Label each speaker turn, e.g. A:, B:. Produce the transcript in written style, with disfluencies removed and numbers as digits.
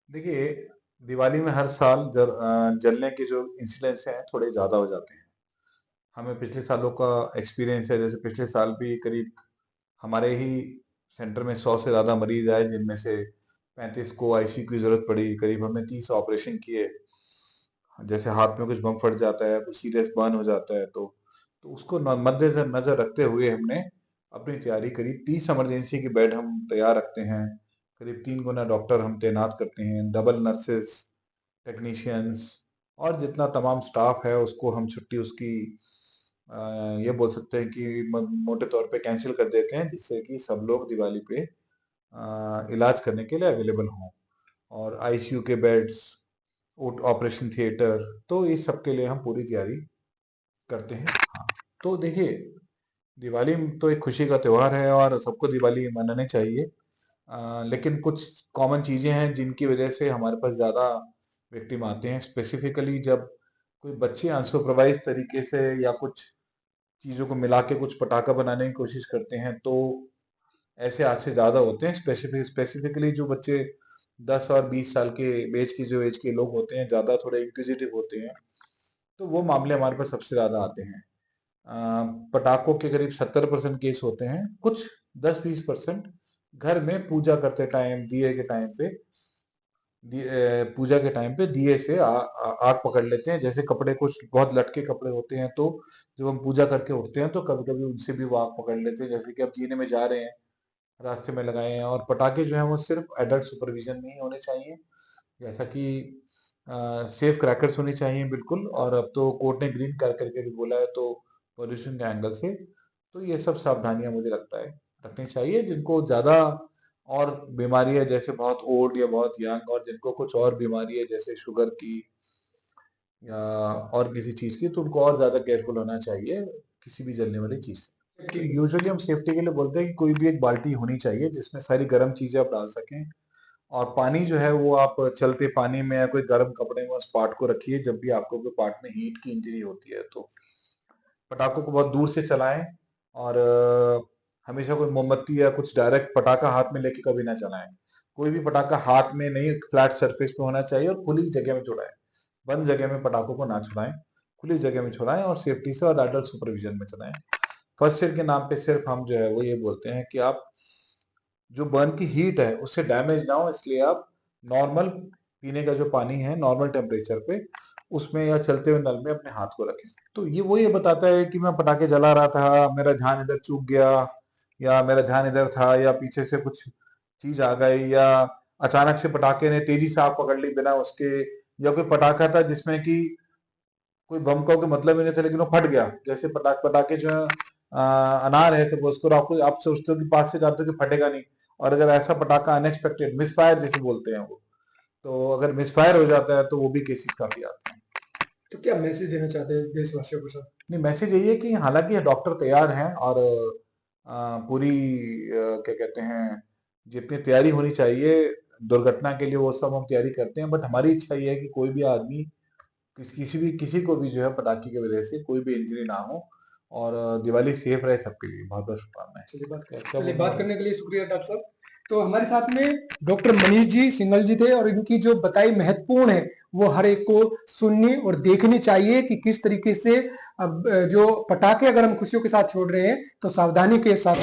A: देखिए, दिवाली में हर साल जलने के जो इंसिडेंट्स हैं थोड़े ज़्यादा हो जाते हैं। हमें पिछले सालों का एक्सपीरियंस है, जैसे पिछले साल भी करीब हमारे ही सेंटर में 100 से ज़्यादा मरीज आए, जिनमें से 35 को आईसीयू की ज़रूरत पड़ी। करीब हमने 30 ऑपरेशन किए। जैसे हाथ में कुछ बम फट जाता है, कुछ सीरियस बर्न हो जाता है, तो उसको मद्देनजर नजर रखते हुए हमने अपनी तैयारी करी। 30 इमरजेंसी के बेड हम तैयार रखते हैं। करीब 3 गुना डॉक्टर हम तैनात करते हैं, डबल नर्सेस, टेक्नीशियंस, और जितना तमाम स्टाफ है उसको हम छुट्टी उसकी अ, ये बोल सकते हैं कि मोटे तौर पे कैंसिल कर देते हैं, जिससे कि सब लोग दिवाली पे इलाज करने के लिए अवेलेबल हों। और आईसीयू के बेड्स, ऑपरेशन थिएटर, तो इस सब के लिए हम पूरी तैयारी करते हैं। हाँ, तो देखिए, दिवाली तो एक खुशी का त्योहार है और सबको दिवाली मनानी चाहिए। लेकिन कुछ कॉमन चीज़ें हैं जिनकी वजह से हमारे पास ज़्यादा विक्टिम आते हैं। स्पेसिफिकली जब कोई बच्चे अनसुपरवाइज तरीके से या कुछ चीज़ों को मिला के कुछ पटाखा बनाने की कोशिश करते हैं, तो ऐसे आज से ज़्यादा होते हैं। स्पेसिफिकली जो बच्चे 10 और 20 साल के एज के लोग होते हैं, ज़्यादा थोड़े इंक्विजिटिव होते हैं, तो वो मामले हमारे पास सबसे ज़्यादा आते हैं। पटाखों के करीब 70% केस होते हैं। कुछ 10-20% घर में पूजा करते टाइम, दिए के टाइम पे, पूजा के टाइम पे दिए से आग पकड़ लेते हैं। जैसे कपड़े कुछ बहुत लटके कपड़े होते हैं, तो जब हम पूजा करके उठते हैं तो कभी कभी उनसे भी वो आग पकड़ लेते हैं। जैसे कि अब जीने में जा रहे हैं, रास्ते में लगाए हैं। और पटाखे जो हैं वो सिर्फ एडल्ट सुपरविजन में ही होने चाहिए, जैसा कि सेफ क्रैकर्स होने चाहिए बिल्कुल। और अब तो कोर्ट ने ग्रीन क्रैकर करके भी बोला है, तो पोल्यूशन के एंगल से तो ये सब सावधानियां मुझे लगता है रखनी चाहिए। जिनको ज़्यादा और बीमारी है, जैसे बहुत ओल्ड या बहुत यंग, और जिनको कुछ और बीमारी है जैसे शुगर की या और किसी चीज़ की, तो उनको और ज़्यादा केयरफुल होना चाहिए किसी भी जलने वाली चीज़ से। यूजुअली हम सेफ्टी के लिए बोलते हैं कि कोई भी एक बाल्टी होनी चाहिए जिसमें सारी गर्म चीज़ें आप डाल सकें। और पानी जो है वो आप चलते पानी में या कोई गर्म कपड़े में उस पार्ट को रखिए जब भी आपको कोई पार्ट में हीट की इंजरी होती है। तो पटाखों को बहुत दूर से चलाएं। और हमेशा कोई मोमबत्ती या कुछ डायरेक्ट पटाखा हाथ में लेके कभी ना चलाएं। कोई भी पटाखा हाथ में नहीं, फ्लैट सरफेस पे होना चाहिए, और खुली जगह में छुड़ाएं। बंद जगह में पटाखों को ना छुड़ाएं, खुली जगह में छुड़ाएं और सेफ्टी से और एडल्ट सुपरविजन में चलाएं। फर्स्ट एड के नाम पे सिर्फ हम जो है वो ये बोलते हैं कि आप जो बर्न की हीट है उससे डैमेज ना हो, इसलिए आप नॉर्मल पीने का जो पानी है नॉर्मल टेम्परेचर पे उसमें या चलते हुए नल में अपने हाथ को रखें। तो ये बताता है कि मैं पटाखे जला रहा था, मेरा ध्यान इधर चूक गया, या मेरा ध्यान इधर था, या पीछे से कुछ चीज आ गई, या अचानक से पटाखे ने तेजी से आग पकड़ ली बिना उसके, या कोई पटाखा था जिसमें कि कोई बम का कोई मतलब ही नहीं था लेकिन वो फट गया। जैसे पटाखे जो है अनार है सपोज करो, आपको आप सोचते हो कि पास से जाते हो कि फटेगा नहीं, और अगर ऐसा पटाखा अनएक्सपेक्टेड मिसफायर जिसे बोलते हैं वो, तो अगर मिसफायर हो जाता है तो वो भी केसेस काफी आते हैं।
B: तो क्या मैसेज देना चाहते हैं देशवासियों को सर?
A: नहीं, मैसेज यही है कि हालांकि डॉक्टर तैयार हैं, और पूरी क्या कहते हैं, जितनी तैयारी होनी चाहिए दुर्घटना के लिए वो सब हम तैयारी करते हैं। बट हमारी इच्छा ये है कि कोई भी आदमी, किसी को भी जो है पटाखे की वजह से कोई भी इंजरी ना हो, और दिवाली सेफ रहे सबके लिए। बहुत बहुत शुभकामनाएं। क्या
B: चलिए,
A: बोलना
B: बात
A: है?
B: करने के लिए शुक्रिया डॉक्टर साहब। तो हमारे साथ में डॉक्टर मनीष जी सिंघल जी थे, और इनकी जो बताई महत्वपूर्ण है वो हर एक को सुननी और देखनी चाहिए कि किस तरीके से अब जो पटाखे अगर हम खुशियों के साथ छोड़ रहे हैं तो सावधानी के साथ